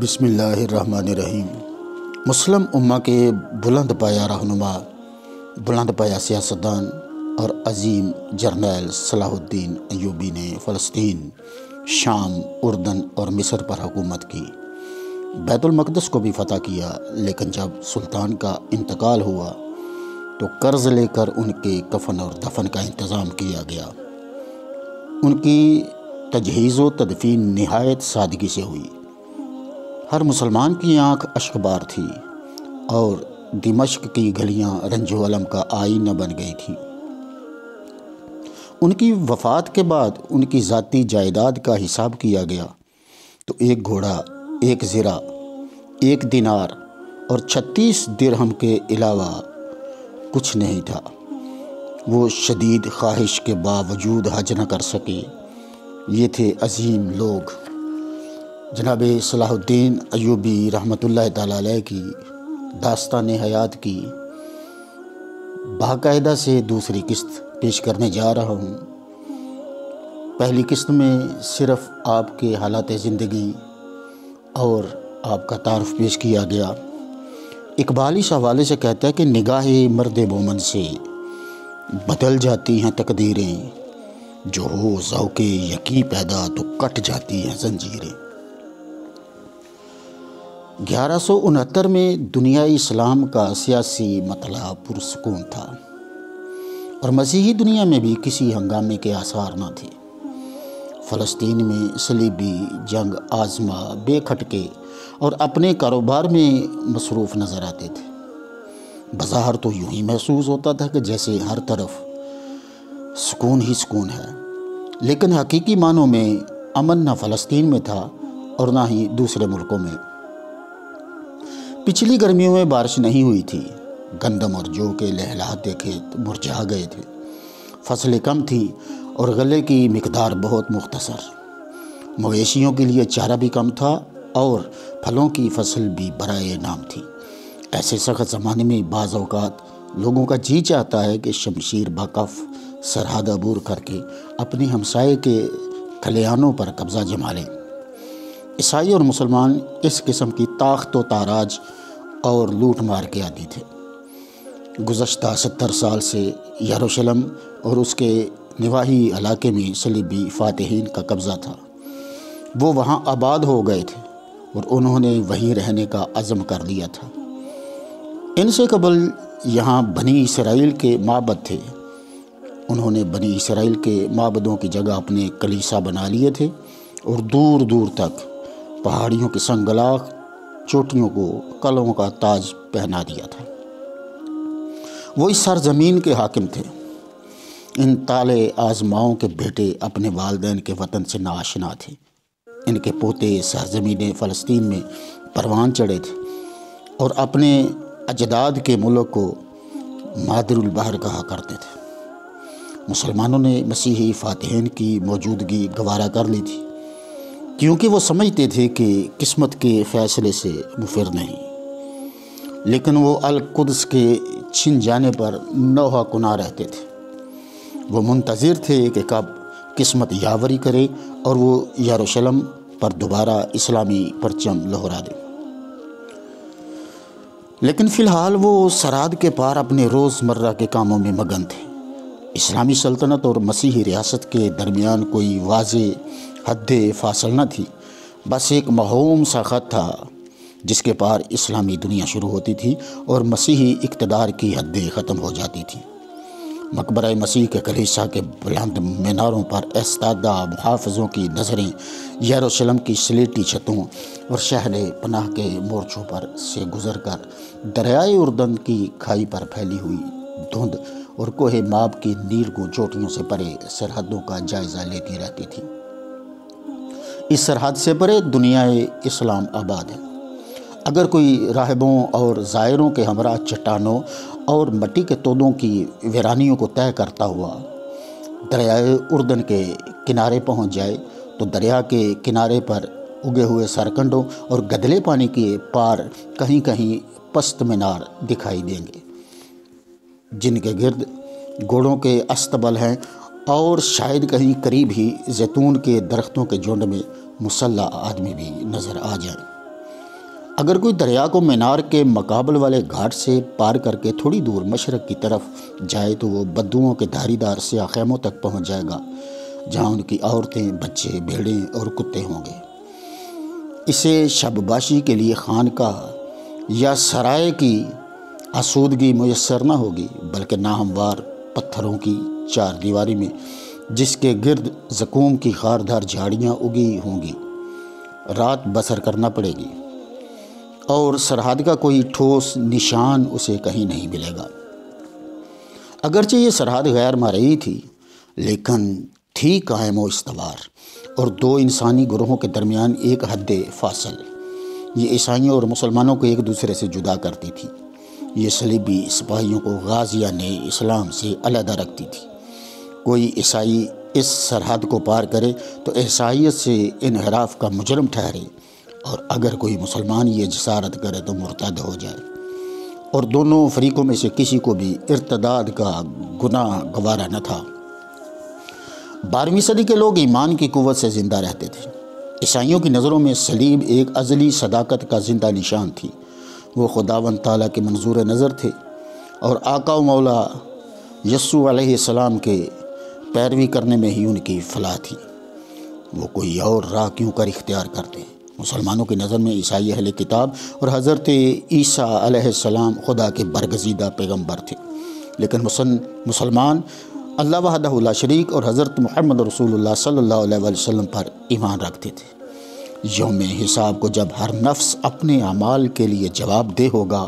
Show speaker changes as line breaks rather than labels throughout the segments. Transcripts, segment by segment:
بسم اللہ الرحمن الرحیم۔ مسلم امہ کے بلند پایہ رہنما، بلند پایہ سیاستدان اور عظیم جرنیل صلاح الدین ایوبی نے فلسطین، شام، اردن اور مصر پر حکومت کی۔ بیت المقدس کو بھی فتح کیا، لیکن جب سلطان کا انتقال ہوا تو قرض لے کر ان کے کفن اور دفن کا انتظام کیا گیا۔ ان کی تجہیز و تدفین نہایت سادگی سے ہوئی۔ ہر مسلمان کی آنکھ اشک بار تھی اور دمشق کی گلیاں رنج و الم کا آئینہ بن گئی تھیں۔ ان کی وفات کے بعد ان کی ذاتی جائیداد کا حساب کیا گیا تو ایک گھوڑا، ایک زرہ، ایک دینار اور 36 درہم کے علاوہ کچھ نہیں تھا۔ وہ شدید خواہش کے باوجود حج نہ کر سکے۔ یہ تھے عظیم لوگ۔ جناب صلاح الدین ایوبی رحمۃ اللہ تعالیٰ علیہ کی داستان حیات کی باقاعدہ سے دوسری قسط پیش کرنے جا رہا ہوں۔ پہلی قسط میں صرف آپ کے حالات زندگی اور آپ کا تعارف پیش کیا گیا۔ اقبال اس حوالے سے کہتا ہے کہ نگاہ مرد مومن سے بدل جاتی ہیں تقدیریں، جو ہو ذوق یقین پیدا تو کٹ جاتی ہیں زنجیریں۔ 1169 میں دنیا اسلام کا سیاسی مطلع پرسکون تھا اور مسیحی دنیا میں بھی کسی ہنگامے کے آثار نہ تھے۔ فلسطین میں صلیبی جنگ آزما بے کھٹکے اور اپنے کاروبار میں مصروف نظر آتے تھے۔ بظاہر تو یوں ہی محسوس ہوتا تھا کہ جیسے ہر طرف سکون ہی سکون ہے، لیکن حقیقی معنوں میں امن نہ فلسطین میں تھا اور نہ ہی دوسرے ملکوں میں۔ پچھلی گرمیوں میں بارش نہیں ہوئی تھی، گندم اور جو کے لہلاتے کھیت مرجھا گئے تھے، فصلیں کم تھیں اور غلے کی مقدار بہت مختصر۔ مویشیوں کے لیے چارہ بھی کم تھا اور پھلوں کی فصل بھی برائے نام تھی۔ ایسے سخت زمانے میں بعض اوقات لوگوں کا جی چاہتا ہے کہ شمشیر باکف سرحد عبور کر کے اپنے ہمسائے کے کھلیانوں پر قبضہ جما لیں۔ عیسائی اور مسلمان اس قسم کی طاقت و تاراج اور لوٹ مار کے عادی تھے۔ گزشتہ 70 سال سے یروشلم اور اس کے نواحی علاقے میں صلیبی فاتحین کا قبضہ تھا۔ وہ وہاں آباد ہو گئے تھے اور انہوں نے وہیں رہنے کا عزم کر لیا تھا۔ ان سے قبل یہاں بنی اسرائیل کے معبد تھے۔ انہوں نے بنی اسرائیل کے معبدوں کی جگہ اپنے کلیسا بنا لیے تھے اور دور دور تک پہاڑیوں کے سنگلاخ چوٹیوں کو قلعوں کا تاج پہنا دیا تھا۔ وہ اس سرزمین کے حاکم تھے۔ ان طالع آزماؤں کے بیٹے اپنے والدین کے وطن سے ناآشنا تھے۔ ان کے پوتے سرزمین فلسطین میں پروان چڑھے تھے اور اپنے اجداد کے ملک کو مادر البحر کہا کرتے تھے۔ مسلمانوں نے مسیحی فاتحین کی موجودگی گوارا کر لی تھی، کیونکہ وہ سمجھتے تھے کہ قسمت کے فیصلے سے مفر نہیں، لیکن وہ القدس کے چھن جانے پر نوحہ کنا رہتے تھے۔ وہ منتظر تھے کہ کب قسمت یاوری کرے اور وہ یروشلم پر دوبارہ اسلامی پرچم لہرا دے۔ لیکن فی الحال وہ سرحد کے پار اپنے روزمرہ کے کاموں میں مگن تھے۔ اسلامی سلطنت اور مسیحی ریاست کے درمیان کوئی واضح حد فاصل نہ تھی، بس ایک محوم سا خط تھا جس کے پار اسلامی دنیا شروع ہوتی تھی اور مسیحی اقتدار کی حدیں ختم ہو جاتی تھیں۔ مقبرہ مسیح کے کلیسا کے بلند میناروں پر ایستادہ محافظوں کی نظریں یروشلم کی سلیٹی چھتوں اور شہر پناہ کے مورچوں پر سے گزر کر دریائے اردن کی کھائی پر پھیلی ہوئی دھند اور کوہ ماب کی نیرگوں چوٹیوں سے پرے سرحدوں کا جائزہ لیتی رہتی تھی۔ اس سرحد سے پرے دنیا اسلام آباد ہے۔ اگر کوئی راہبوں اور زائروں کے ہمراہ چٹانوں اور مٹی کے تودوں کی ویرانیوں کو طے کرتا ہوا دریائے اردن کے کنارے پہنچ جائے تو دریا کے کنارے پر اگے ہوئے سرکنڈوں اور گدلے پانی کے پار کہیں کہیں پست مینار دکھائی دیں گے، جن کے گرد گھوڑوں کے استبل ہیں، اور شاید کہیں قریب ہی زیتون کے درختوں کے جھنڈ میں مسلح آدمی بھی نظر آ جائیں۔ اگر کوئی دریا کو مینار کے مقابل والے گھاٹ سے پار کر کے تھوڑی دور مشرق کی طرف جائے تو وہ بدبوؤں کے دھاری دار سیاہ خیموں تک پہنچ جائے گا، جہاں ان کی عورتیں، بچے، بھیڑیں اور کتے ہوں گے۔ اسے شب باشی کے لیے خانقاہ یا سرائے کی آسودگی میسر نہ ہوگی، بلکہ ناہموار پتھروں کی چار دیواری میں جس کے گرد زقوم کی خاردار جھاڑیاں اگی ہوں گی رات بسر کرنا پڑے گی، اور سرحد کا کوئی ٹھوس نشان اسے کہیں نہیں ملے گا۔ اگرچہ یہ سرحد غیر مرئی تھی، لیکن تھی قائم و استوار، اور دو انسانی گروہوں کے درمیان ایک حد فاصل یہ عیسائیوں اور مسلمانوں کو ایک دوسرے سے جدا کرتی تھی۔ یہ صلیبی سپاہیوں کو غازیان اسلام سے علیحدہ رکھتی تھی۔ کوئی عیسائی اس سرحد کو پار کرے تو عیسائیت سے انحراف کا مجرم ٹھہرے، اور اگر کوئی مسلمان یہ جسارت کرے تو مرتد ہو جائے، اور دونوں فریقوں میں سے کسی کو بھی ارتداد کا گناہ گوارا نہ تھا۔ 12ویں صدی کے لوگ ایمان کی قوت سے زندہ رہتے تھے۔ عیسائیوں کی نظروں میں صلیب ایک ازلی صداقت کا زندہ نشان تھی۔ وہ خداوند تعالیٰ کے منظور نظر تھے، اور آقا و مولا یسوع علیہ السلام کے پیروی کرنے میں ہی ان کی فلاح تھی۔ وہ کوئی اور راہ کیوں کر اختیار کرتے ہیں؟ مسلمانوں کی نظر میں عیسائی اہل کتاب اور حضرت عیسیٰ علیہ السلام خدا کے برگزیدہ پیغمبر تھے، لیکن مسلمان اللہ وحدہ لا شریک اور حضرت محمد رسول اللہ صلی اللہ علیہ وآلہ وسلم پر ایمان رکھتے تھے۔ یوم حساب کو جب ہر نفس اپنے اعمال کے لیے جواب دہ ہوگا،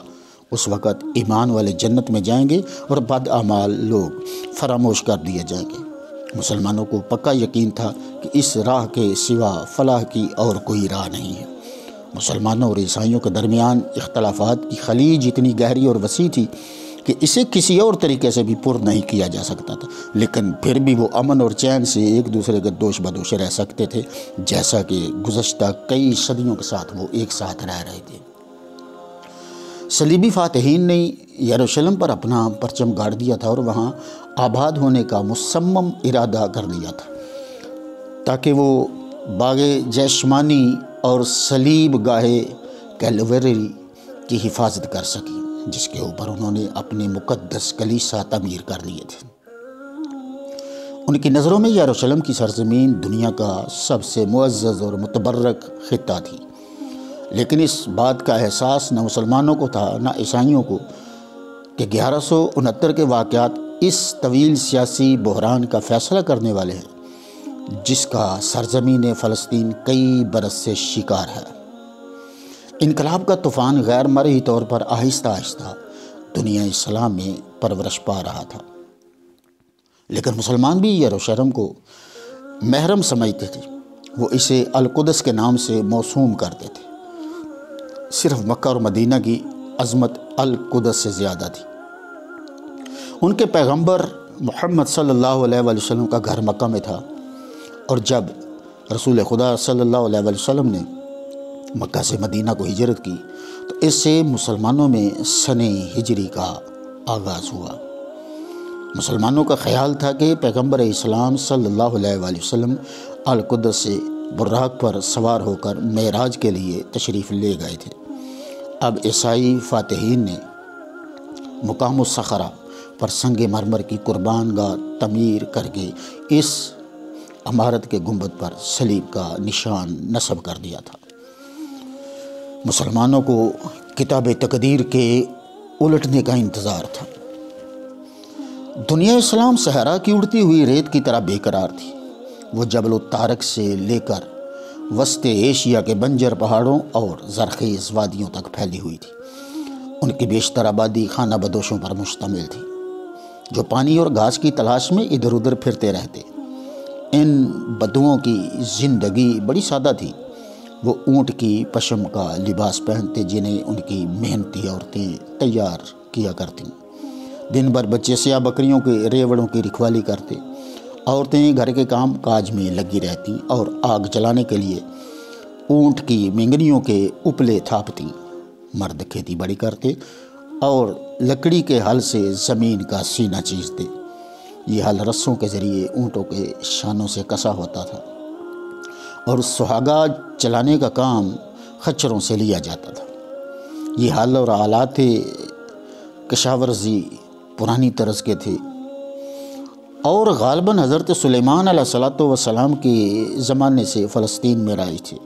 اس وقت ایمان والے جنت میں جائیں گے اور بد اعمال لوگ فراموش کر دیے جائیں گے۔ مسلمانوں کو پکا یقین تھا کہ اس راہ کے سوا فلاح کی اور کوئی راہ نہیں ہے۔ مسلمانوں اور عیسائیوں کے درمیان اختلافات کی خلیج اتنی گہری اور وسیع تھی کہ اسے کسی اور طریقے سے بھی پر نہیں کیا جا سکتا تھا، لیکن پھر بھی وہ امن اور چین سے ایک دوسرے کے دوش بدوش رہ سکتے تھے، جیسا کہ گزشتہ کئی صدیوں کے ساتھ وہ ایک ساتھ رہ رہے تھے۔ صلیبی فاتحین نے یروشلم پر اپنا پرچم گاڑ دیا تھا اور وہاں آباد ہونے کا مصمم ارادہ کر لیا تھا، تاکہ وہ باغ جیشمانی اور صلیب گاہ کیلوری کی حفاظت کر سکیں، جس کے اوپر انہوں نے اپنے مقدس کلیسا تعمیر کر لیے تھے۔ ان کی نظروں میں یروشلم کی سرزمین دنیا کا سب سے معزز اور متبرک خطہ تھی، لیکن اس بات کا احساس نہ مسلمانوں کو تھا نہ عیسائیوں کو کہ 1169 کے واقعات اس طویل سیاسی بحران کا فیصلہ کرنے والے ہیں، جس کا سرزمین فلسطین کئی برس سے شکار ہے۔ انقلاب کا طوفان غیر مرئی طور پر آہستہ آہستہ دنیا اسلام میں پرورش پا رہا تھا، لیکن مسلمان بھی یروشلم کو محرم سمجھتے تھے۔ وہ اسے القدس کے نام سے موسوم کرتے تھے۔ صرف مکہ اور مدینہ کی عظمت القدس سے زیادہ تھی۔ ان کے پیغمبر محمد صلی اللہ علیہ وآلہ وسلم کا گھر مکہ میں تھا، اور جب رسول خدا صلی اللہ علیہ وآلہ وسلم نے مکہ سے مدینہ کو ہجرت کی تو اس سے مسلمانوں میں سن ہجری کا آغاز ہوا۔ مسلمانوں کا خیال تھا کہ پیغمبر اسلام صلی اللہ علیہ وآلہ وسلم القدس سے براق پر سوار ہو کر معراج کے لیے تشریف لے گئے تھے۔ اب عیسائی فاتحین نے مقام الصخرہ پر سنگ مرمر کی قربان گاہ تعمیر کر کے اس عمارت کے گنبد پر صلیب کا نشان نصب کر دیا تھا۔ مسلمانوں کو کتاب تقدیر کے الٹنے کا انتظار تھا۔ دنیا اسلام صحرا کی اڑتی ہوئی ریت کی طرح بے قرار تھی۔ وہ جبل الطارق سے لے کر وسط ایشیا کے بنجر پہاڑوں اور زرخیز وادیوں تک پھیلی ہوئی تھی۔ ان کی بیشتر آبادی خانہ بدوشوں پر مشتمل تھی، جو پانی اور گھاس کی تلاش میں ادھر ادھر پھرتے رہتے۔ ان بدوؤں کی زندگی بڑی سادہ تھی۔ وہ اونٹ کی پشم کا لباس پہنتے، جنہیں ان کی محنتی عورتیں تیار کیا کرتیں۔ دن بھر بچے سیاہ بکریوں کے ریوڑوں کی رکھوالی کرتے۔ عورتیں گھر کے کام کاج میں لگی رہتیں اور آگ جلانے کے لیے اونٹ کی مینگنیوں کے اپلے تھاپتیں۔ مرد کھیتی باڑی کرتے اور لکڑی کے ہل سے زمین کا سینہ چیرتے۔ یہ ہل رسوں کے ذریعے اونٹوں کے شانوں سے کسا ہوتا تھا، اور سہاگا چلانے کا کام خچروں سے لیا جاتا تھا۔ یہ حال اور حالات تھے کشاورزی پرانی طرز کے تھے، اور غالباً حضرت سلیمان علیہ السلام کے زمانے سے فلسطین میں رائج تھے۔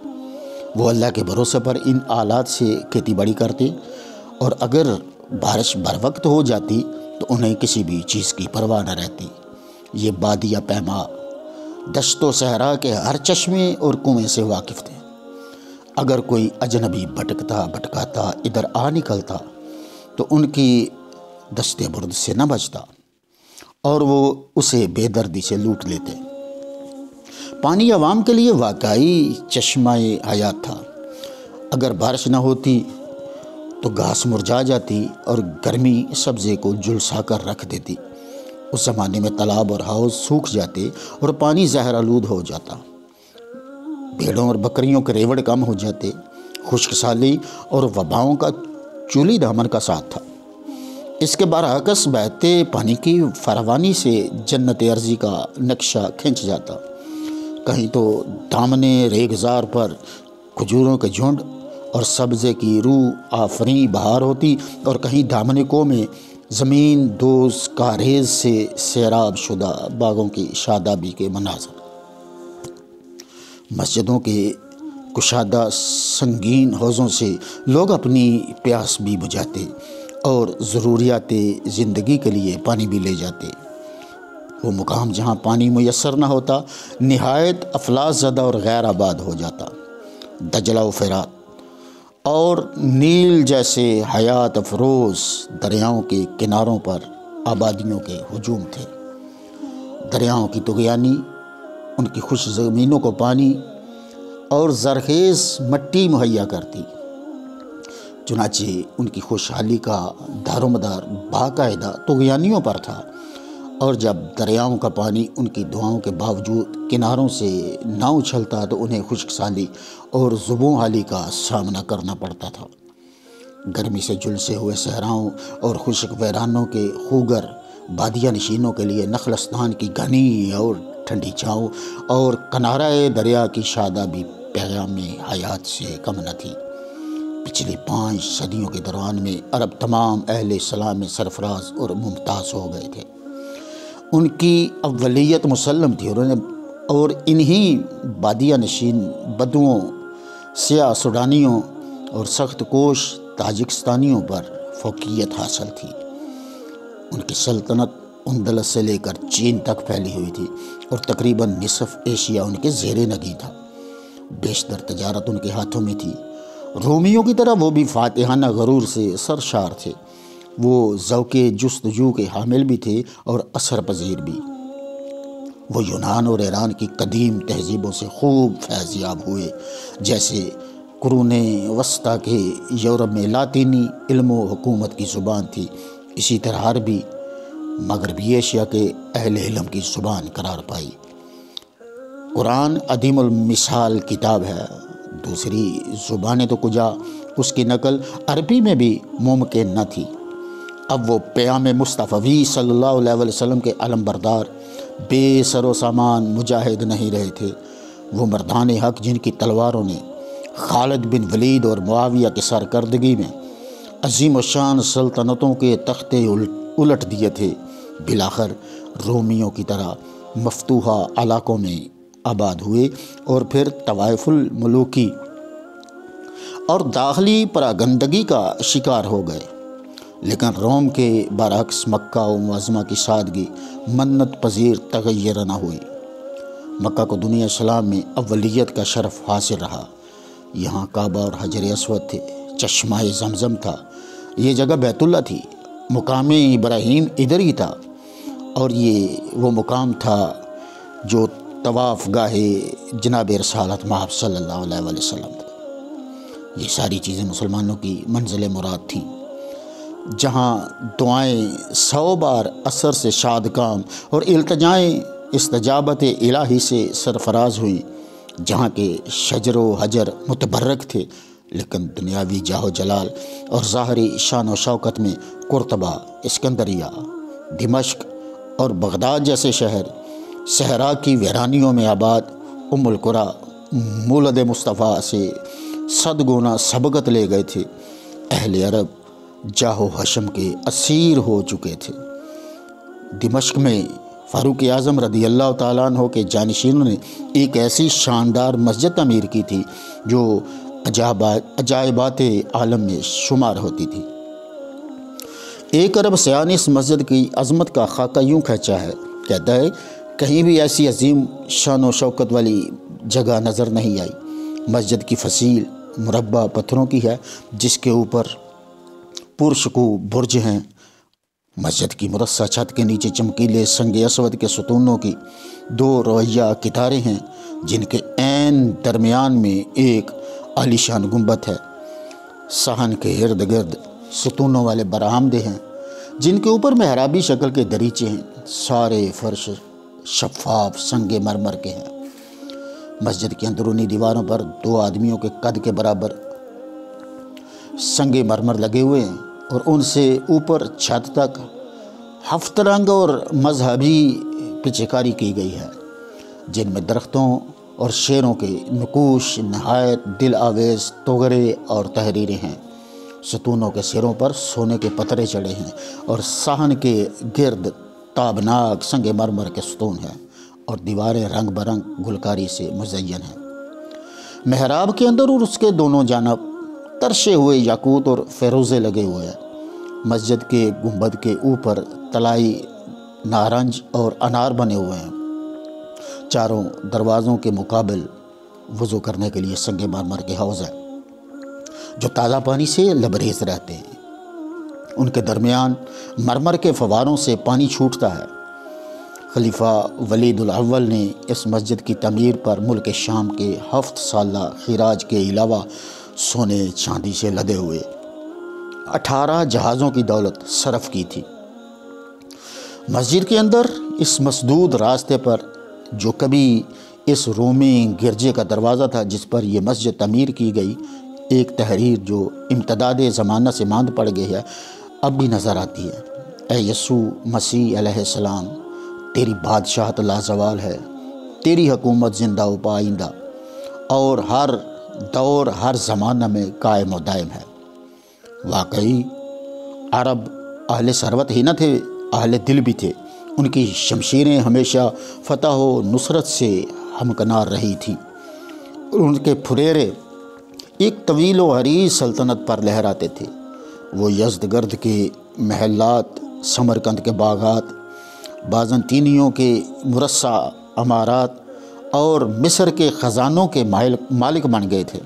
وہ اللہ کے بھروسے پر ان آلات سے کھیتی باڑی کرتے، اور اگر بارش بر وقت ہو جاتی تو انہیں کسی بھی چیز کی پرواہ نہ رہتی۔ یہ بادیہ پیما دشت و صحرا کے ہر چشمے اور کنویں سے واقف تھے۔ اگر کوئی اجنبی بھٹکاتا ادھر آ نکلتا تو ان کی دست برد سے نہ بچتا، اور وہ اسے بے دردی سے لوٹ لیتے۔ پانی عوام کے لیے واقعی چشمہ حیات تھا۔ اگر بارش نہ ہوتی تو گھاس مرجھا جاتی اور گرمی سبزے کو جھلسا کر رکھ دیتی۔ اس زمانے میں تالاب اور حوض سوکھ جاتے اور پانی زہر آلود ہو جاتا۔ بھیڑوں اور بکریوں کے ریوڑ کم ہو جاتے۔ خشک سالی اور وباؤں کا چولی دامن کا ساتھ تھا۔ اس کے برعکس بہتے پانی کی فراوانی سے جنت ارضی کا نقشہ کھنچ جاتا۔ کہیں تو دامنے ریگزار پر کھجوروں کے جھنڈ اور سبزے کی روح آفریں بہار ہوتی، اور کہیں دامنے کو میں زمین دوز کاریز سے سیراب شدہ باغوں کی شادابی کے مناظر۔ مسجدوں کے کشادہ سنگین حوضوں سے لوگ اپنی پیاس بھی بجھاتے اور ضروریات زندگی کے لیے پانی بھی لے جاتے۔ وہ مقام جہاں پانی میسر نہ ہوتا نہایت افلاس زدہ اور غیر آباد ہو جاتا۔ دجلہ و فرات اور نیل جیسے حیات افروز دریاؤں کے کناروں پر آبادیوں کے ہجوم تھے۔ دریاؤں کی طغیانی ان کی خوش زمینوں کو پانی اور زرخیز مٹی مہیا کرتی، چنانچہ ان کی خوشحالی کا دار و مدار باقاعدہ طغیانیوں پر تھا، اور جب دریاؤں کا پانی ان کی دعاؤں کے باوجود کناروں سے نہ اچھلتا تو انہیں خشک سالی اور زبوں حالی کا سامنا کرنا پڑتا تھا۔ گرمی سے جھلسے ہوئے صحراؤں اور خشک ویرانوں کے خوگر بادیہ نشینوں کے لیے نخلستان کی گھنی اور ٹھنڈی چھاؤں اور کنارہ دریا کی شادابی پیغام حیات سے کم نہ تھی۔ پچھلی 5 صدیوں کے دوران میں عرب تمام اہل اسلام میں سرفراز اور ممتاز ہو گئے تھے۔ ان کی اولیت مسلم تھی، اور انہی بادیہ نشین بدوؤں، سیاہ سوڈانیوں اور سخت کوش تاجکستانیوں پر فوقیت حاصل تھی۔ ان کی سلطنت اندلس سے لے کر چین تک پھیلی ہوئی تھی، اور تقریباً نصف ایشیا ان کے زیر نگی تھا۔ بیشتر تجارت ان کے ہاتھوں میں تھی۔ رومیوں کی طرح وہ بھی فاتحانہ غرور سے سرشار تھے۔ وہ ذوق جستجو کے حامل بھی تھے اور اثر پذیر بھی۔ وہ یونان اور ایران کی قدیم تہذیبوں سے خوب فیض یاب ہوئے، جیسے قرون وسطیٰ کے یورپ میں لاطینی علم و حکومت کی زبان تھی، اسی طرح عربی مغربی ایشیا کے اہل علم کی زبان قرار پائی۔ قرآن عدیم المثال کتاب ہے، دوسری زبانیں تو کجا اس کی نقل عربی میں بھی ممکن نہ تھی۔ اب وہ پیام مصطفی صلی اللہ علیہ وسلم کے علم بردار بے سر و سامان مجاہد نہیں رہے تھے۔ وہ مردان حق جن کی تلواروں نے خالد بن ولید اور معاویہ کی سرکردگی میں عظیم الشان سلطنتوں کے تختے الٹ دیے تھے، بالآخر رومیوں کی طرح مفتوحہ علاقوں میں آباد ہوئے اور پھر طوائف الملوکی اور داخلی پراگندگی کا شکار ہو گئے۔ لیکن روم کے برعکس مکہ و معظمہ کی سادگی منت پذیر تغیر نہ ہوئی۔ مکہ کو دنیا اسلام میں اولیت کا شرف حاصل رہا۔ یہاں کعبہ اور حجر اسود تھے، چشمہ زمزم تھا، یہ جگہ بیت اللہ تھی، مقام ابراہیم ادھر ہی تھا، اور یہ وہ مقام تھا جو طواف گاہ جناب رسالت مآب صلی اللہ علیہ وسلم تھا۔ یہ ساری چیزیں مسلمانوں کی منزل مراد تھیں، جہاں دعائیں 100 بار اثر سے شاد کام اور التجائیں استجابت الہی سے سرفراز ہوئیں، جہاں کے شجر و حجر متبرک تھے، لیکن دنیاوی جاہ و جلال اور ظاہری شان و شوکت میں قرطبہ، اسکندریہ، دمشق اور بغداد جیسے شہر صحرا کی ویرانیوں میں آباد ام القریٰ مولد مصطفیٰ سے 100 گنا سبقت لے گئے تھے۔ اہل عرب جاہ و حشم کے اسیر ہو چکے تھے۔ دمشق میں فاروق اعظم رضی اللہ تعالیٰ عنہ کے جانشینوں نے ایک ایسی شاندار مسجد تعمیر کی تھی جو عجائبات عالم میں شمار ہوتی تھی۔ ایک عرب سیاح نے اس مسجد کی عظمت کا خاکہ یوں کھینچا ہے، کہتا ہے کہیں بھی ایسی عظیم شان و شوکت والی جگہ نظر نہیں آئی۔ مسجد کی فصیل مربع پتھروں کی ہے جس کے اوپر پرشکوہ برج ہیں۔ مسجد کی مرصع چھت کے نیچے چمکیلے سنگ اسود کے ستونوں کی 2 رویہ کتاریں ہیں جن کے عین درمیان میں ایک عالیشان گنبد ہے۔ صحن کے ارد گرد ستونوں والے برآمدے ہیں جن کے اوپر محرابی شکل کے دریچے ہیں۔ سارے فرش شفاف سنگ مرمر کے ہیں۔ مسجد کی اندرونی دیواروں پر 2 آدمیوں کے قد کے برابر سنگ مرمر لگے ہوئے ہیں اور ان سے اوپر چھت تک 7 رنگ اور مذہبی پچیکاری کی گئی ہے جن میں درختوں اور شیروں کے نقوش نہایت دل آویز توغرے اور تحریریں ہیں۔ ستونوں کے سروں پر سونے کے پترے چڑھے ہیں اور صحن کے گرد تابناک سنگ مرمر کے ستون ہیں اور دیواریں رنگ برنگ گلکاری سے مزین ہیں۔ محراب کے اندر اور اس کے دونوں جانب ترشے ہوئے یاقوت اور فیروزے لگے ہوئے ہیں۔ مسجد کے گنبد کے اوپر طلائی نارنج اور انار بنے ہوئے ہیں۔ چاروں دروازوں کے مقابل وضو کرنے کے لیے سنگ مرمر کے حوض ہیں جو تازہ پانی سے لبریز رہتے ہیں۔ ان کے درمیان مرمر کے فواروں سے پانی چھوٹتا ہے۔ خلیفہ ولید الاول نے اس مسجد کی تعمیر پر ملک شام کے 7 سالہ خراج کے علاوہ سونے چاندی سے لدے ہوئے 18 جہازوں کی دولت صرف کی تھی۔ مسجد کے اندر اس مسدود راستے پر جو کبھی اس رومی گرجے کا دروازہ تھا جس پر یہ مسجد تعمیر کی گئی، ایک تحریر جو امتداد زمانہ سے ماند پڑ گئی ہے اب بھی نظر آتی ہے۔ اے یسوع مسیح علیہ السلام، تیری بادشاہت لازوال ہے، تیری حکومت زندہ و پائندہ اور ہر دور ہر زمانہ میں قائم و دائم ہے۔ واقعی عرب اہل ثروت ہی نہ تھے، اہل دل بھی تھے۔ ان کی شمشیریں ہمیشہ فتح و نصرت سے ہمکنار رہی تھی اور ان کے پھریرے ایک طویل و عریض سلطنت پر لہراتے تھے۔ وہ یزدگرد کے محلات، سمرقند کے باغات، بازنطینیوں کے مرصع عمارات اور مصر کے خزانوں کے مالک بن گئے تھے۔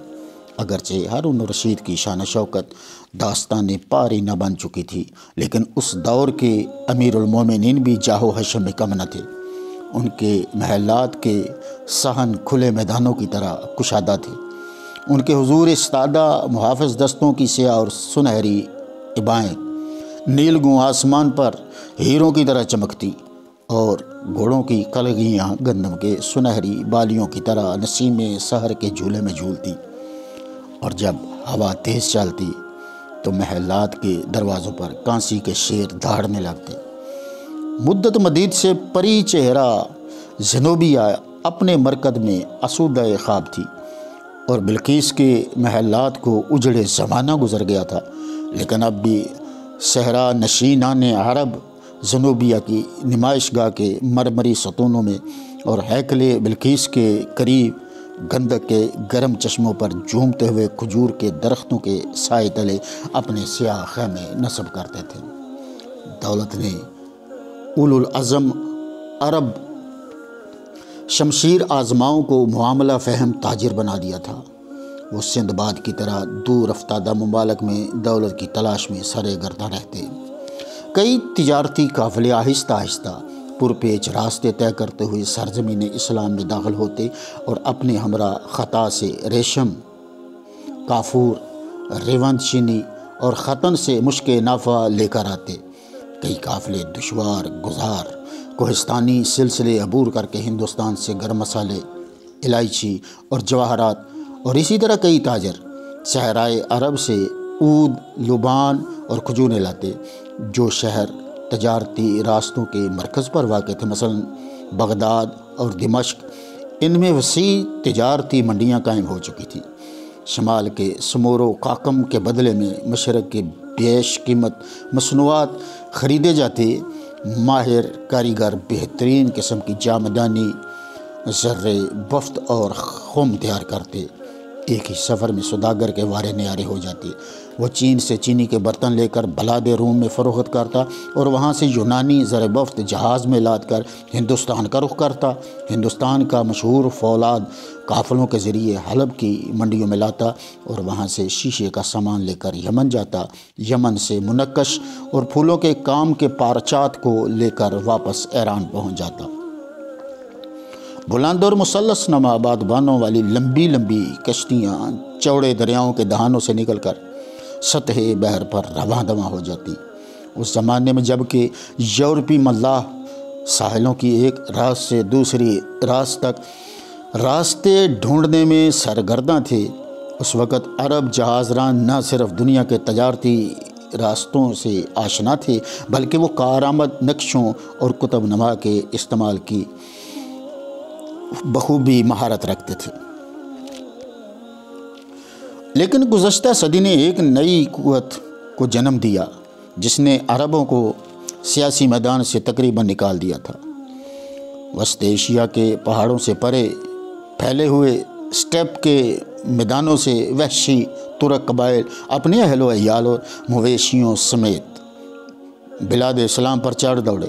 اگرچہ ہارون الرشید کی شان و شوکت داستان پاری نہ بن چکی تھی، لیکن اس دور کے امیر المومنین بھی جاہ و حشم میں کم نہ تھے۔ ان کے محلات کے صحن کھلے میدانوں کی طرح کشادہ تھے۔ ان کے حضور استادہ محافظ دستوں کی سیاہ اور سنہری عبائیں نیلگوں آسمان پر ہیروں کی طرح چمکتی اور گھوڑوں کی کلگیاں گندم کے سنہری بالیوں کی طرح نسیم سحر کے جھولے میں جھولتی، اور جب ہوا تیز چلتی تو محلات کے دروازوں پر کانسی کے شیر دھاڑنے لگتے۔ مدت مدید سے پری چہرہ زنوبیہ اپنے مرکز میں اسودہ خواب تھی اور بلقیس کے محلات کو اجڑے زمانہ گزر گیا تھا، لیکن اب بھی صحرا نشینان عرب جنوبیہ کی نمائش گاہ کے مرمری ستونوں میں اور ہیکل بلقیس کے قریب گندک کے گرم چشموں پر جھومتے ہوئے کھجور کے درختوں کے سائے تلے اپنے سیاہ خیمے نصب کرتے تھے۔ دولت نے اولو العزم عرب شمشیر آزماؤں کو معاملہ فہم تاجر بنا دیا تھا۔ وہ سندباد کی طرح دور افتادہ ممالک میں دولت کی تلاش میں سرے گرداں رہتے۔ کئی تجارتی قافلے آہستہ آہستہ پرپیچ راستے طے کرتے ہوئے سرزمین اسلام میں داخل ہوتے اور اپنے ہمراہ خطا سے ریشم، کافور، ریوند چینی اور ختن سے مشک نافع لے کر آتے۔ کئی قافلے دشوار گزار کوہستانی سلسلے عبور کر کے ہندوستان سے گرم مسالے، الائچی اور جواہرات اور اسی طرح کئی تاجر صحرائے عرب سے عود، لبان اور کھجوریں لاتے جو شہر تجارتی راستوں کے مرکز پر واقع تھے، مثلا بغداد اور دمشق۔ ان میں وسیع تجارتی منڈیاں قائم ہو چکی تھیں۔ شمال کے سمور و قاقم کے بدلے میں مشرق کے بیش قیمت مصنوعات خریدے جاتے، ماہر کاریگر بہترین قسم کی جامدانی، ذرے، بفت اور خم تیار کرتے۔ ایک ہی سفر میں سوداگر کے وارے نیارے ہو جاتے۔ وہ چین سے چینی کے برتن لے کر بلاد روم میں فروخت کرتا اور وہاں سے یونانی زر بفت جہاز میں لاد کر ہندوستان کا رخ کرتا۔ ہندوستان کا مشہور فولاد قافلوں کے ذریعے حلب کی منڈیوں میں لاتا اور وہاں سے شیشے کا سامان لے کر یمن جاتا۔ یمن سے منقش اور پھولوں کے کام کے پارچات کو لے کر واپس ایران پہنچ جاتا۔ بلند اور مثلث نما بادبانوں والی لمبی لمبی کشتیاں چوڑے دریاؤں کے دہانوں سے نکل کر سطح بحر پر رواں دواں ہو جاتی۔ اس زمانے میں جب کہ یورپی ملاح ساحلوں کی ایک راس سے دوسری راس تک راستے ڈھونڈنے میں سرگرداں تھے، اس وقت عرب جہاز ران نہ صرف دنیا کے تجارتی راستوں سے آشنا تھے بلکہ وہ کارآمد نقشوں اور کتب نما کے استعمال کی بخوبی مہارت رکھتے تھے۔ لیکن گزشتہ صدی نے ایک نئی قوت کو جنم دیا جس نے عربوں کو سیاسی میدان سے تقریباً نکال دیا تھا۔ وسط ایشیا کے پہاڑوں سے پرے پھیلے ہوئے اسٹیپ کے میدانوں سے وحشی ترک قبائل اپنے اہل و عیال اور مویشیوں سمیت بلاد اسلام پر چڑھ دوڑے۔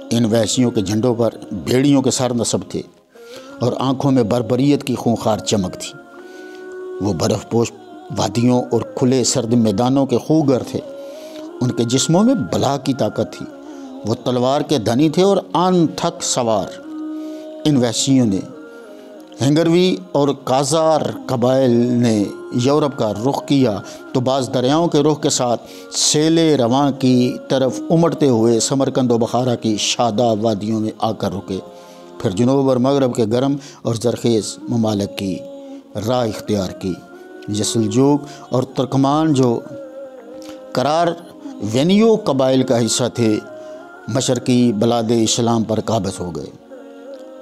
ان وحشیوں کے جھنڈوں پر بھیڑیوں کے سر نصب تھے اور آنکھوں میں بربریت کی خونخوار چمک تھی۔ وہ برف پوش وادیوں اور کھلے سرد میدانوں کے خوگر تھے۔ ان کے جسموں میں بلا کی طاقت تھی۔ وہ تلوار کے دھنی تھے اور آن تھک سوار۔ ان وحشیوں نے ہنگروی اور قاجار قبائل نے یورپ کا رخ کیا تو بعض دریاؤں کے رخ کے ساتھ سیل رواں کی طرف امڑتے ہوئے سمرقند و بخارا کی شاداب وادیوں میں آ کر رکے، پھر جنوب اور مغرب کے گرم اور زرخیز ممالک کی راہ اختیار کی۔ یہ سلجوق اور ترکمان جو قرار وینیو قبائل کا حصہ تھے، مشرقی بلاد اسلام پر قابض ہو گئے۔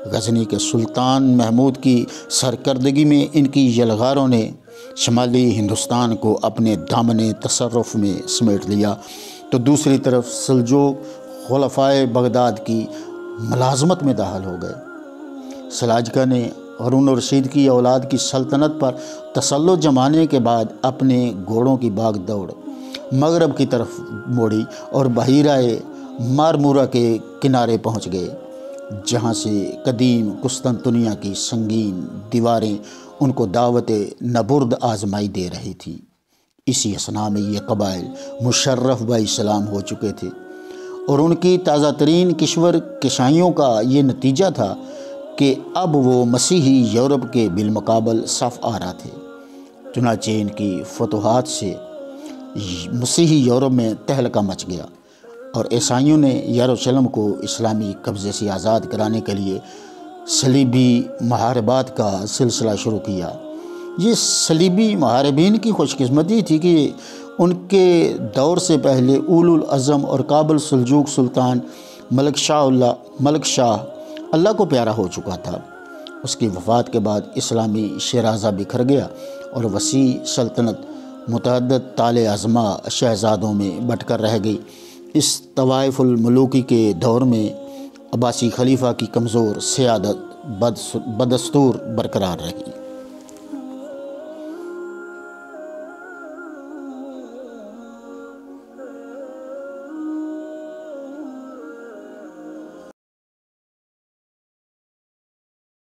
غزنی کے سلطان محمود کی سرکردگی میں ان کی یلغاروں نے شمالی ہندوستان کو اپنے دامن تصرف میں سمیٹ لیا، تو دوسری طرف سلجوق خلفائے بغداد کی ملازمت میں داخل ہو گئے۔ سلاجقہ نے ہارون الرشید کی اولاد کی سلطنت پر تسلط جمانے کے بعد اپنے گھوڑوں کی باغ دوڑ مغرب کی طرف موڑی اور بحیرہ مارمورا کے کنارے پہنچ گئے، جہاں سے قدیم قسطنطنیہ کی سنگین دیواریں ان کو دعوت نبرد آزمائی دے رہی تھی۔ اسی اثنا میں یہ قبائل مشرف با اسلام ہو چکے تھے اور ان کی تازہ ترین کشور کشائیوں کا یہ نتیجہ تھا کہ اب وہ مسیحی یورپ کے بالمقابل صف آرا تھے۔ چنانچہ ان کی فتوحات سے مسیحی یورپ میں تہلکہ مچ گیا اور عیسائیوں نے یروشلم کو اسلامی قبضے سے آزاد کرانے کے لیے صلیبی محاربات کا سلسلہ شروع کیا۔ یہ صلیبی محاربین کی خوش قسمتی تھی کہ ان کے دور سے پہلے اولو العزم اور قابل سلجوق سلطان ملک شاہ اللہ کو پیارا ہو چکا تھا۔ اس کی وفات کے بعد اسلامی شیرازہ بکھر گیا اور وسیع سلطنت متعدد طال ازما شہزادوں میں بٹ کر رہ گئی۔ اس طوائف الملوکی کے دور میں عباسی خلیفہ کی کمزور سیادت بدستور برقرار رہی۔